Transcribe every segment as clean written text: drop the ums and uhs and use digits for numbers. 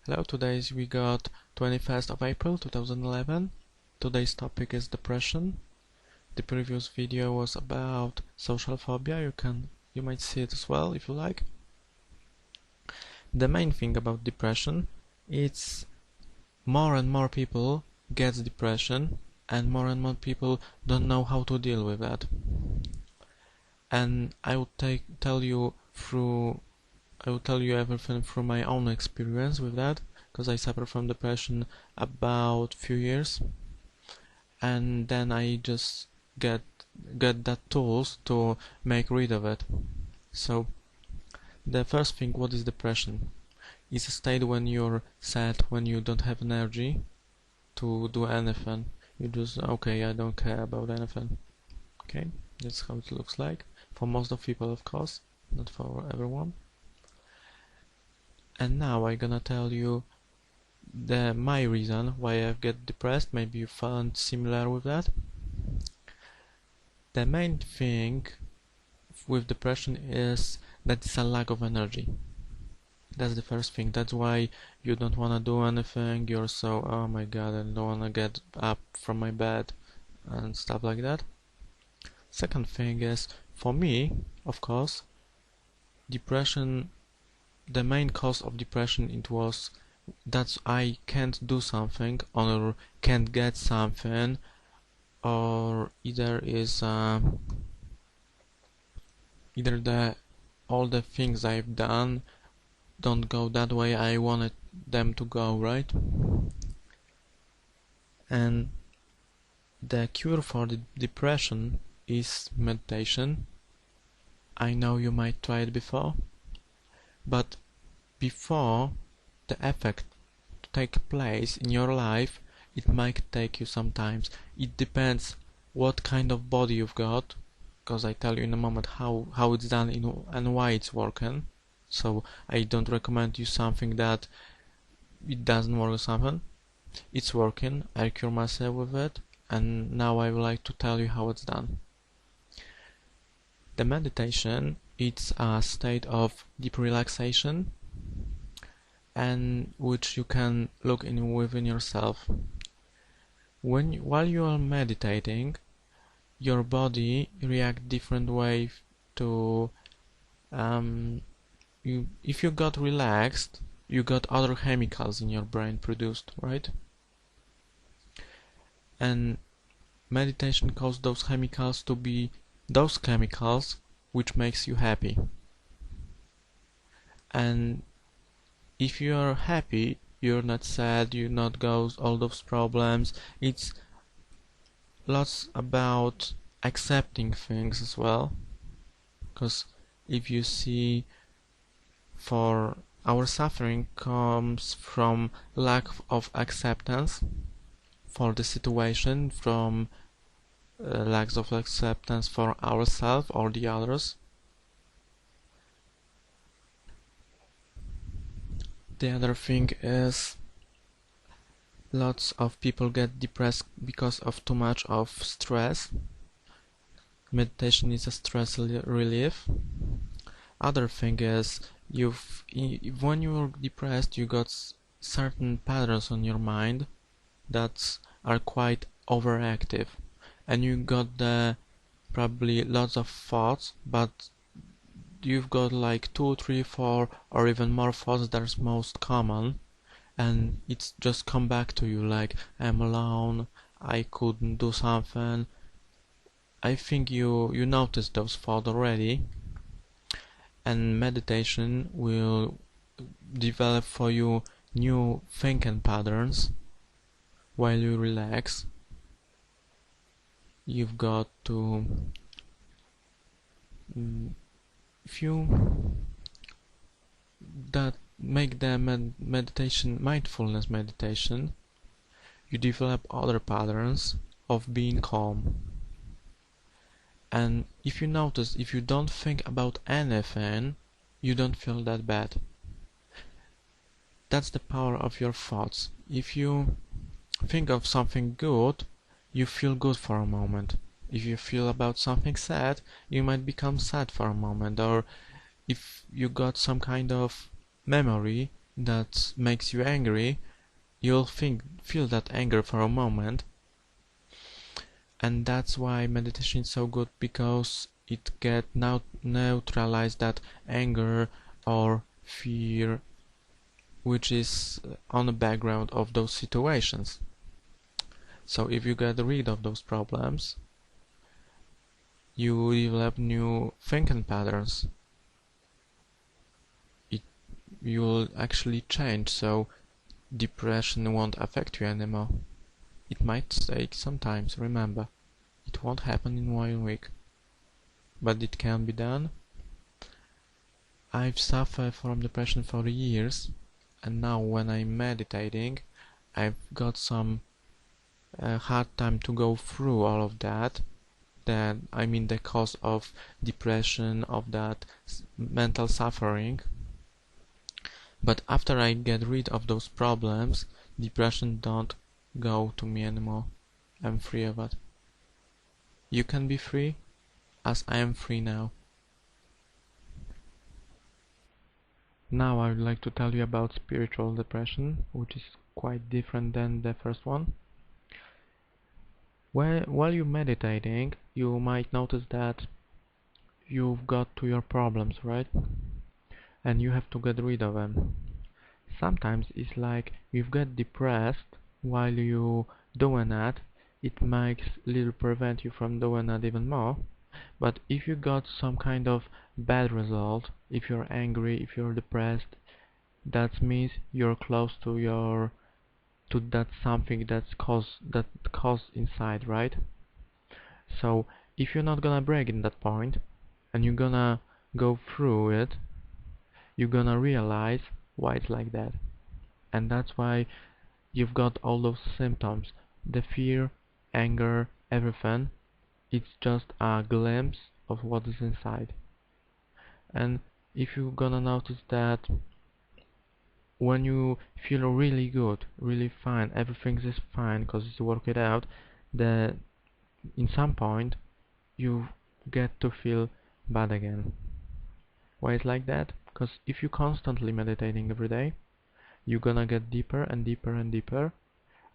Hello, we got 21st of April 2011. Today's topic is depression. The previous video was about social phobia. You might see it as well if you like. The main thing about depression, it's more and more people get depression and more people don't know how to deal with that. And I will tell you everything through my own experience with that, because I suffer from depression about few years, and then I just get that tools to make rid of it. So the first thing, what is depression? It's a state when you're sad, when you don't have energy to do anything. You just, okay, I don't care about anything. Okay, that's how it looks like for most of people, of course, not for everyone. And now I'm gonna tell you my reason why I get depressed. Maybe you found similar with that. The main thing with depression is that it's a lack of energy. That's the first thing. That's why you don't wanna do anything. You're so, oh my god, I don't wanna get up from my bed and stuff like that. Second thing is, for me, of course, depression, the main cause of depression, it was that I can't do something or can't get something, or either all the things I've done don't go that way I wanted them to go, right? And the cure for the depression is meditation. I know you might try it before, but before the effect to take place in your life, it might take you some time. It depends what kind of body you've got, because I tell you in a moment how it's done and why it's working. So I don't recommend you something that it doesn't work or something. It's working, I cure myself with it, and now I would like to tell you how it's done. The meditation, it's a state of deep relaxation, and which you can look within yourself. While you are meditating, your body reacts different way to if you got relaxed, you got other chemicals in your brain produced, right? And meditation causes those chemicals to be those chemicals which makes you happy. And if you are happy, you're not sad, you not go all those problems. It's lots about accepting things as well, because if you see, for our suffering comes from lack of acceptance for the situation, from lack of acceptance for ourselves or the others. The other thing is, lots of people get depressed because of too much of stress. Meditation is a stress relief. Other thing is, when you're depressed, you got certain patterns on your mind that are quite overactive, and you got probably lots of thoughts, but you've got like 2, 3, 4 or even more thoughts that's most common, and it's just come back to you like, I'm alone, I couldn't do something. I think you noticed those thoughts already, and meditation will develop for you new thinking patterns while you relax. You've got to, if you make the meditation mindfulness meditation, you develop other patterns of being calm. And if you notice, if you don't think about anything, you don't feel that bad. That's the power of your thoughts. If you think of something good, you feel good for a moment. If you feel about something sad, you might become sad for a moment. Or if you got some kind of memory, that makes you angry, you'll feel that anger for a moment, and that's why meditation is so good, because it get neutralize that anger or fear which is on the background of those situations. So if you get rid of those problems, you develop new thinking patterns. You'll actually change, so depression won't affect you anymore. It might take some time, remember. It won't happen in 1 week, but it can be done. I've suffered from depression for years, and now when I'm meditating, I've got some hard time to go through all of that. I mean the cause of depression, of that mental suffering. But after I get rid of those problems, depression don't go to me anymore. I'm free of it. You can be free, as I am free now. Now I would like to tell you about spiritual depression, which is quite different than the first one. While you're meditating, you might notice that you've got to your problems, right? And you have to get rid of them. Sometimes it's like you get depressed while you doing that. It makes little prevent you from doing that even more. But if you got some kind of bad result, if you're angry, if you're depressed, that means you're close to that something that cause inside, right? So if you're not gonna break in that point, and you're gonna go through it, you're gonna realize why it's like that. And that's why you've got all those symptoms. The fear, anger, everything. It's just a glimpse of what is inside. And if you're gonna notice that when you feel really good, really fine, everything is fine because you work it out, that in some point you get to feel bad again. Why it's like that? Because if you're constantly meditating every day, you're gonna get deeper and deeper and deeper.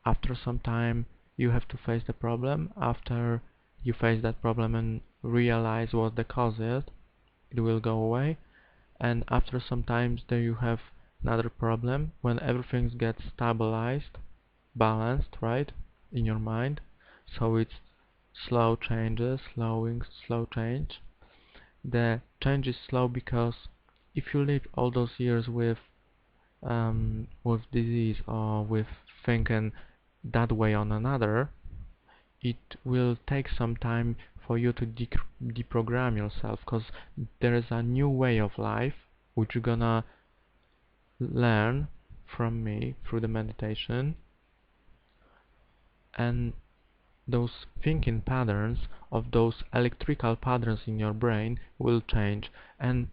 After some time, you have to face the problem. After you face that problem and realize what the cause is, it will go away. And after some time, there you have another problem when everything gets stabilized, balanced, right, in your mind. So it's slow changes, slow change. The change is slow because if you live all those years with disease or with thinking that way on another, it will take some time for you to deprogram yourself, because there is a new way of life which you're gonna learn from me through the meditation, and those thinking patterns of those electrical patterns in your brain will change. And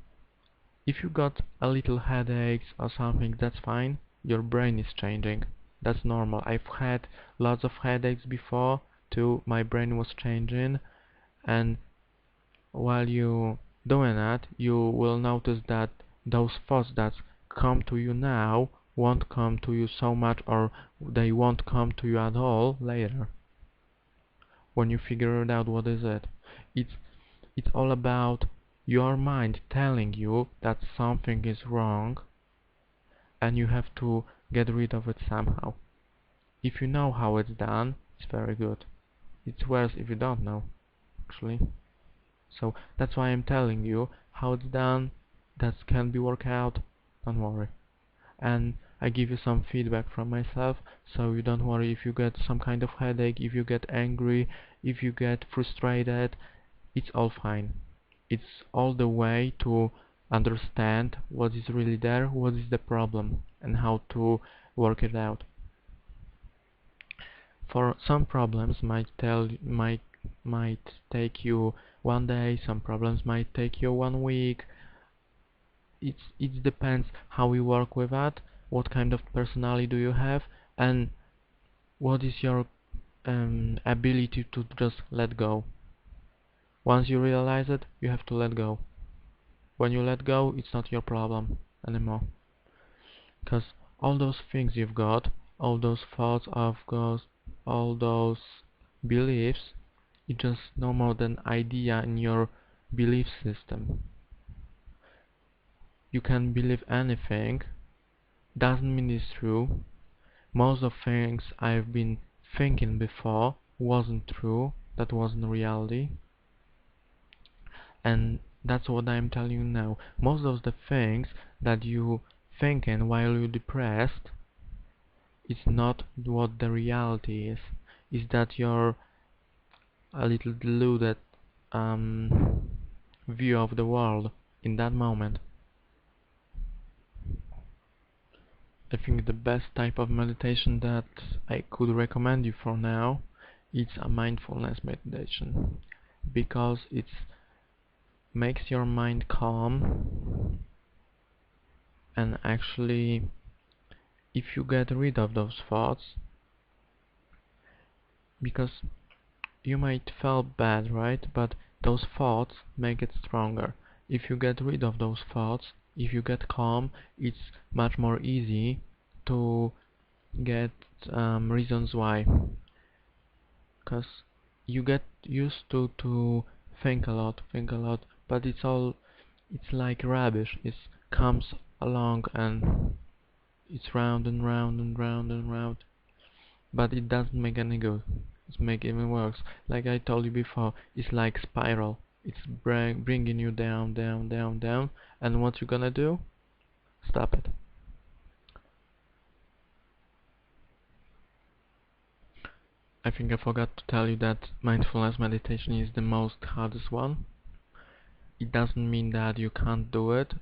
if you got a little headaches or something, that's fine. Your brain is changing. That's normal. I've had lots of headaches before too. My brain was changing, and while you doing that, you will notice that those thoughts that come to you now won't come to you so much, or they won't come to you at all later. When you figure out what is it, it's all about your mind telling you that something is wrong, and you have to get rid of it somehow. If you know how it's done, it's very good. It's worse if you don't know, actually. So that's why I'm telling you how it's done. That can be worked out. Don't worry. And I give you some feedback from myself, so you don't worry if you get some kind of headache, if you get angry, if you get frustrated. It's all fine. It's all the way to understand what is really there, what is the problem, and how to work it out. For some problems might take you 1 day, some problems might take you 1 week. It depends how we work with that, what kind of personality do you have, and what is your ability to just let go. Once you realize it, you have to let go. When you let go, it's not your problem anymore. Because all those things you've got, all those thoughts of God, all those beliefs, it's just no more than idea in your belief system. You can believe anything, doesn't mean it's true. Most of things I've been thinking before wasn't true, that wasn't reality. And that's what I'm telling you now. Most of the things that you thinking while you're depressed is not what the reality is. Is that you're a little deluded view of the world in that moment. I think the best type of meditation that I could recommend you for now is a mindfulness meditation, because it makes your mind calm, and actually if you get rid of those thoughts, because you might feel bad, right? But those thoughts make it stronger. If you get rid of those thoughts, if you get calm, it's much more easy to get reasons why. Because you get used to think a lot, but it's like rubbish. It comes along and it's round and round and round and round, but it doesn't make any good. It's make even worse. Like I told you before, it's like spiral. It's bringing you down, down, down, down, and what you gonna do? Stop it. I think I forgot to tell you that mindfulness meditation is the most hardest one. It doesn't mean that you can't do it,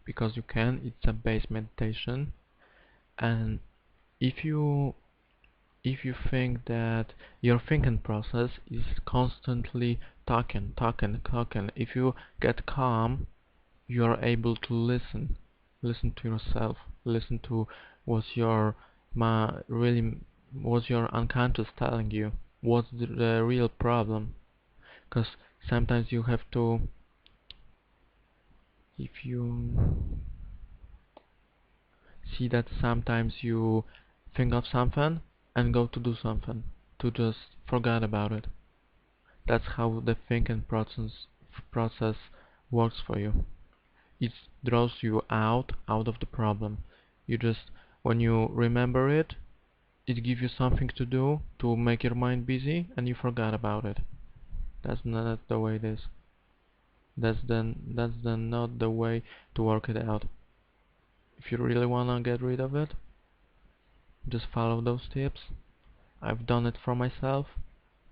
because you can. It's a base meditation, and if you if you think that your thinking process is constantly talking, if you get calm, you are able to listen to yourself, listen to what's your really what's your unconscious telling you, what's the real problem. Because sometimes you have to, if you see that sometimes you think of something and go to do something, to just forget about it. That's how the thinking process works for you. It draws you out of the problem. You just, when you remember it, it gives you something to do to make your mind busy, and you forgot about it. That's not the way it is. That's the not the way to work it out. If you really wanna get rid of it, just follow those tips. I've done it for myself,